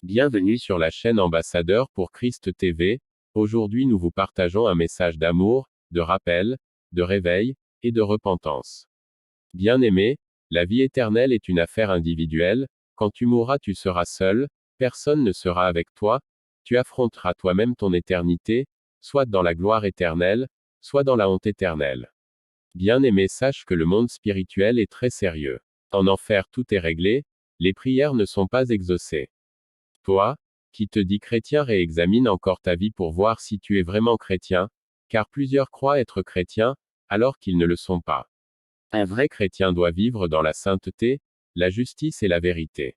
Bienvenue sur la chaîne Ambassadeur pour Christ TV. Aujourd'hui nous vous partageons un message d'amour, de rappel, de réveil, et de repentance. Bien-aimé, la vie éternelle est une affaire individuelle. Quand tu mourras tu seras seul, personne ne sera avec toi, tu affronteras toi-même ton éternité, soit dans la gloire éternelle, soit dans la honte éternelle. Bien-aimé, sache que le monde spirituel est très sérieux. En enfer tout est réglé, les prières ne sont pas exaucées. Toi, qui te dis chrétien, réexamine encore ta vie pour voir si tu es vraiment chrétien, car plusieurs croient être chrétiens, alors qu'ils ne le sont pas. Un vrai chrétien doit vivre dans la sainteté, la justice et la vérité.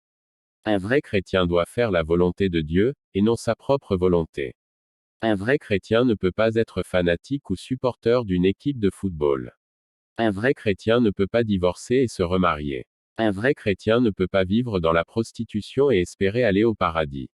Un vrai chrétien doit faire la volonté de Dieu, et non sa propre volonté. Un vrai chrétien ne peut pas être fanatique ou supporter d'une équipe de football. Un vrai chrétien ne peut pas divorcer et se remarier. Un vrai chrétien ne peut pas vivre dans la prostitution et espérer aller au paradis.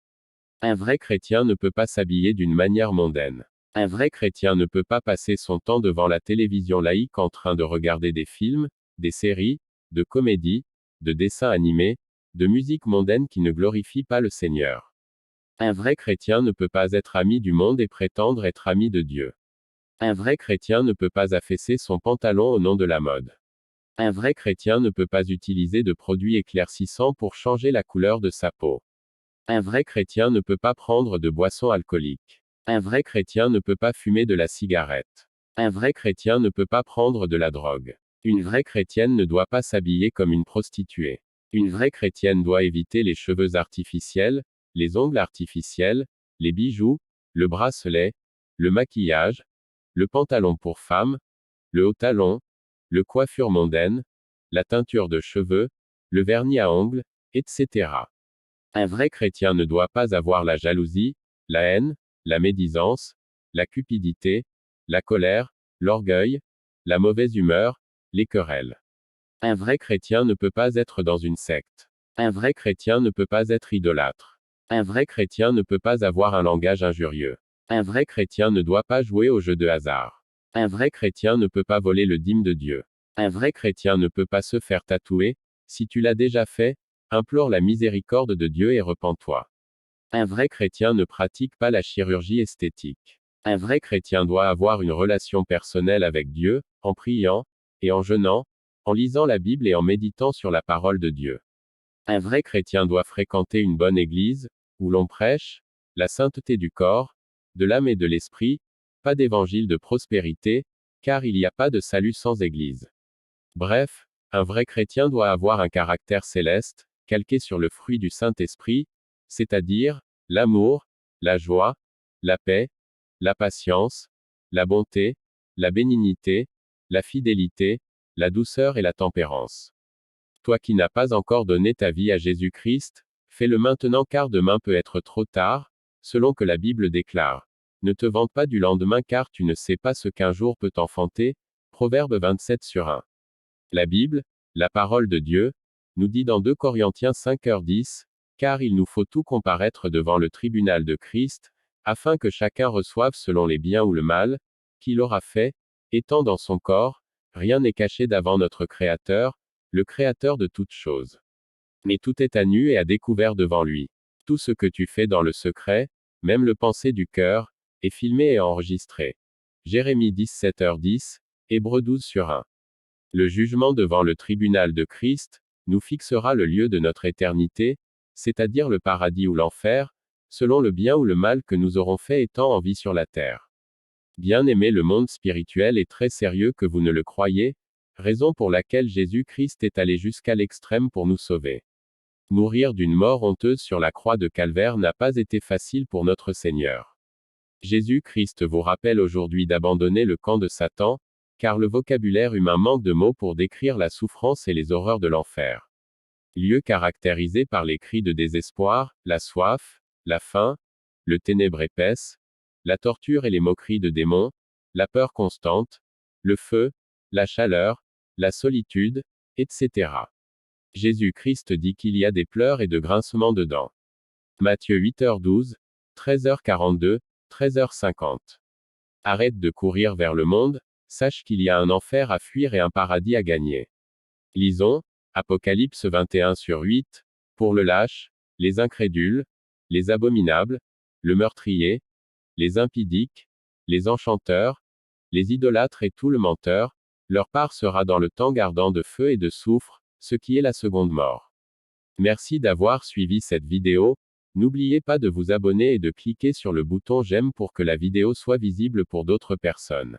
Un vrai chrétien ne peut pas s'habiller d'une manière mondaine. Un vrai chrétien ne peut pas passer son temps devant la télévision laïque en train de regarder des films, des séries, de comédies, de dessins animés, de musique mondaine qui ne glorifie pas le Seigneur. Un vrai chrétien ne peut pas être ami du monde et prétendre être ami de Dieu. Un vrai chrétien ne peut pas affaisser son pantalon au nom de la mode. Un vrai chrétien ne peut pas utiliser de produits éclaircissants pour changer la couleur de sa peau. Un vrai chrétien ne peut pas prendre de boissons alcooliques. Un vrai chrétien ne peut pas fumer de la cigarette. Un vrai chrétien ne peut pas prendre de la drogue. Une vraie chrétienne ne doit pas s'habiller comme une prostituée. Une vraie chrétienne doit éviter les cheveux artificiels, les ongles artificiels, les bijoux, le bracelet, le maquillage, le pantalon pour femme, le haut talon, le coiffure mondaine, la teinture de cheveux, le vernis à ongles, etc. Un vrai chrétien ne doit pas avoir la jalousie, la haine, la médisance, la cupidité, la colère, l'orgueil, la mauvaise humeur, les querelles. Un vrai chrétien ne peut pas être dans une secte. Un vrai chrétien ne peut pas être idolâtre. Un vrai chrétien ne peut pas avoir un langage injurieux. Un vrai chrétien ne doit pas jouer au jeu de hasard. Un vrai chrétien ne peut pas voler le dîme de Dieu. Un vrai chrétien ne peut pas se faire tatouer. Si tu l'as déjà fait, implore la miséricorde de Dieu et repens-toi. Un vrai chrétien ne pratique pas la chirurgie esthétique. Un vrai chrétien doit avoir une relation personnelle avec Dieu, en priant, et en jeûnant, en lisant la Bible et en méditant sur la parole de Dieu. Un vrai chrétien doit fréquenter une bonne église, où l'on prêche la sainteté du corps, de l'âme et de l'esprit, pas d'évangile de prospérité, car il n'y a pas de salut sans église. Bref, un vrai chrétien doit avoir un caractère céleste, calqué sur le fruit du Saint-Esprit, c'est-à-dire l'amour, la joie, la paix, la patience, la bonté, la bénignité, la fidélité, la douceur et la tempérance. Toi qui n'as pas encore donné ta vie à Jésus-Christ, fais-le maintenant car demain peut être trop tard, selon que la Bible déclare. Ne te vante pas du lendemain car tu ne sais pas ce qu'un jour peut enfanter. Proverbe 27/1. La Bible, la parole de Dieu, nous dit dans 2 Corinthiens 5h10, car il nous faut tout comparaître devant le tribunal de Christ, afin que chacun reçoive selon les biens ou le mal, qu'il aura fait, étant dans son corps, rien n'est caché devant notre Créateur, le Créateur de toutes choses. Mais tout est à nu et à découvert devant lui. Tout ce que tu fais dans le secret, même le penser du cœur, est filmé et enregistré. Jérémie 17h10, Hébreux 12/1. Le jugement devant le tribunal de Christ nous fixera le lieu de notre éternité, c'est-à-dire le paradis ou l'enfer, selon le bien ou le mal que nous aurons fait étant en vie sur la terre. Bien-aimé, le monde spirituel est très sérieux que vous ne le croyez, raison pour laquelle Jésus-Christ est allé jusqu'à l'extrême pour nous sauver. Mourir d'une mort honteuse sur la croix de Calvaire n'a pas été facile pour notre Seigneur. Jésus-Christ vous rappelle aujourd'hui d'abandonner le camp de Satan, car le vocabulaire humain manque de mots pour décrire la souffrance et les horreurs de l'enfer. Lieu caractérisé par les cris de désespoir, la soif, la faim, le ténèbre épaisse, la torture et les moqueries de démons, la peur constante, le feu, la chaleur, la solitude, etc. Jésus-Christ dit qu'il y a des pleurs et de grincements de dents. Matthieu 8h12, 13h42, 13h50. Arrête de courir vers le monde, sache qu'il y a un enfer à fuir et un paradis à gagner. Lisons, Apocalypse 21/8, pour le lâche, les incrédules, les abominables, le meurtrier, les impudiques, les enchanteurs, les idolâtres et tout le menteur, leur part sera dans le temps ardent de feu et de soufre, ce qui est la seconde mort. Merci d'avoir suivi cette vidéo. N'oubliez pas de vous abonner et de cliquer sur le bouton j'aime pour que la vidéo soit visible pour d'autres personnes.